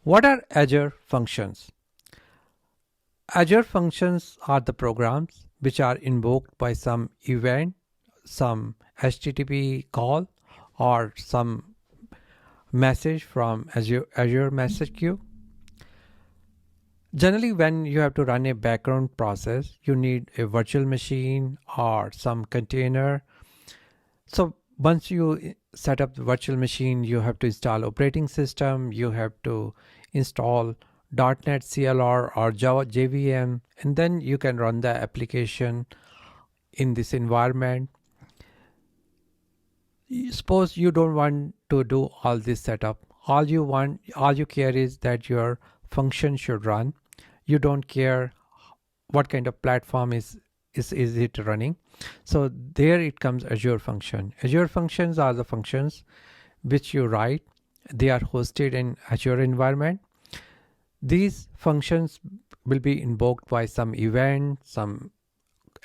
What are Azure Functions? Azure Functions are the programs which are invoked by some event, some HTTP call, or some message from Azure Message Queue. Generally, when you have to run a background process, you need a virtual machine or some container. So once you set up the virtual machine, you have to install operating system, you have to install .NET CLR or Java JVM, and then you can run the application in this environment. Suppose you don't want to do all this setup. All you care is that your function should run. You don't care what kind of platform is it running. So there it comes Azure Function. Azure Functions are the functions which you write. They are hosted in Azure environment. These functions will be invoked by some event, some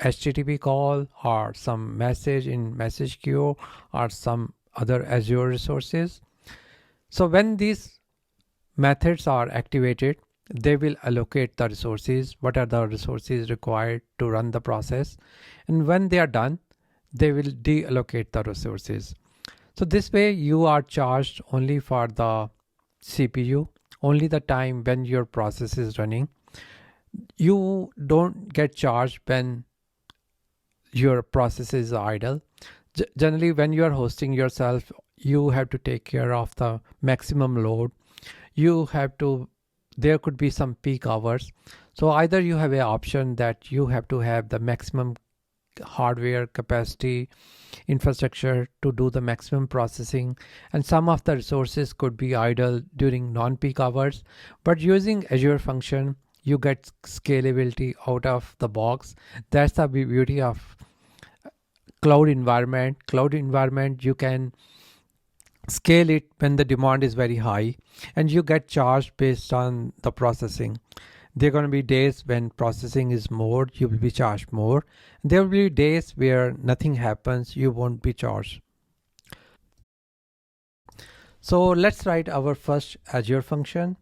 HTTP call, or some message in message queue, or some other Azure resources. So when these methods are activated, they will allocate the resources, what are the resources required to run the process, and when they are done, they will deallocate the resources. So this way you are charged only for the CPU, only the time when your process is running. You don't get charged when your process is idle. Generally, when you are hosting yourself, you have to take care of the maximum load. You have to, there could be some peak hours. So either you have an option that you have to have the maximum hardware capacity infrastructure to do the maximum processing, and some of the resources could be idle during non-peak hours. But using Azure Function, you get scalability out of the box. That's the beauty of cloud environment. You can scale it when the demand is very high, and you get charged based on the processing. There are going to be days when processing is more, you will be charged more. There will be days where nothing happens, you won't be charged. So let's write our first Azure function.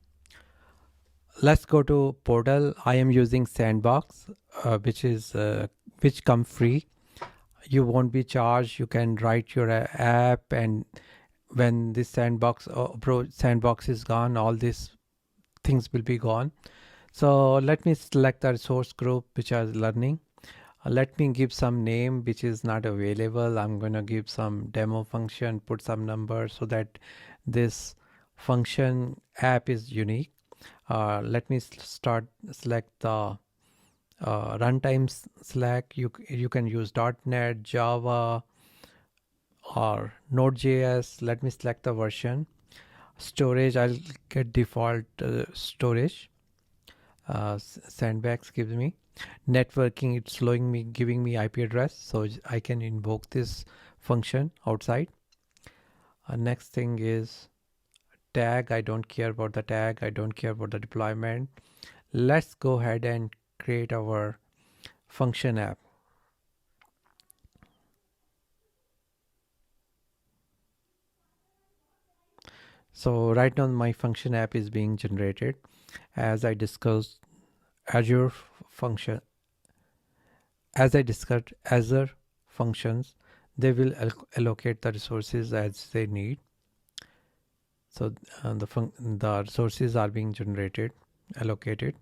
Let's go to portal. I am using sandbox, which come free. You won't be charged. You can write your app, and when this sandbox is gone, all these things will be gone. So let me select the resource group which is learning. Let me give some name which is not available. I'm going to give some demo function, put some number so that this function app is unique. Let me select the runtime select. You can use .NET, Java, or Node.js. Let me select the version. Storage, I'll get default storage. Sandbox gives me. Networking, it's giving me IP address, so I can invoke this function outside. Next thing is tag. I don't care about the tag. I don't care about the deployment. Let's go ahead and create our function app. So right now my function app is being generated. As I discussed Azure function, as I discussed Azure functions, they will allocate the resources as they need. So the resources are being generated, allocated.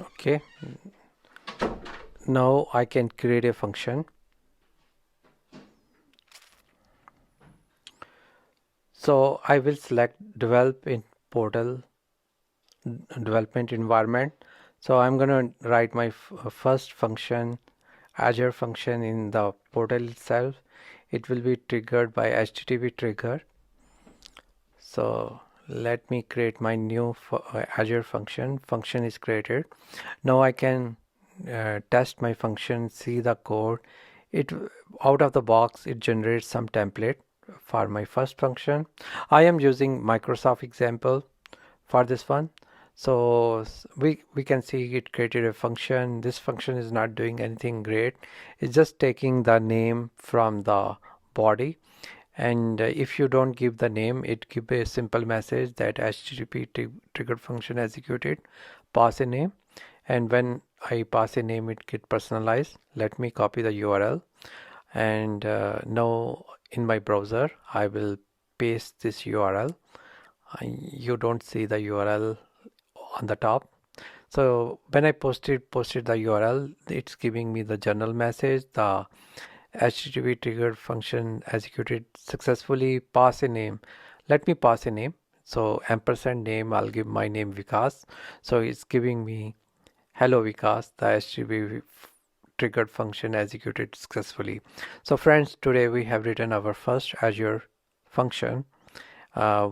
Okay. Now I can create a function. So I will select develop in portal development environment. So I'm going to write my first function, Azure function, in the portal itself. It will be triggered by HTTP trigger. So let me create my new Azure function. Function is created. Now I can test my function, see the code. It out of the box, it generates some template for my first function. I am using Microsoft example for this one. So we can see it created a function. This function is not doing anything great. It's just taking the name from the body, And if you don't give the name, it gives a simple message that HTTP triggered function executed, pass a name, and when I pass a name it get personalized. Let me copy the URL, and now in my browser I will paste this URL. You don't see the URL on the top. So when I posted the URL, it's giving me the journal message, the HTTP triggered function executed successfully, pass a name. Let me pass a name. So ampersand name, I'll give my name Vikas. So it's giving me hello Vikas, the HTTP triggered function executed successfully. So friends, today we have written our first Azure function.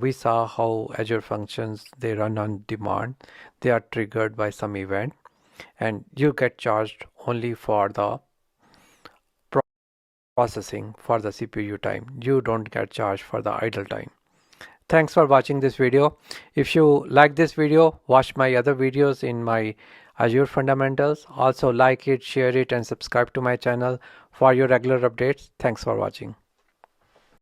We saw how Azure functions, they run on demand. They are triggered by some event, and you get charged only for the processing, for the CPU time. You don't get charged for the idle time. Thanks for watching this video. If you like this video, watch my other videos in my Azure fundamentals. Also like it, share it, and subscribe to my channel for your regular updates. Thanks for watching.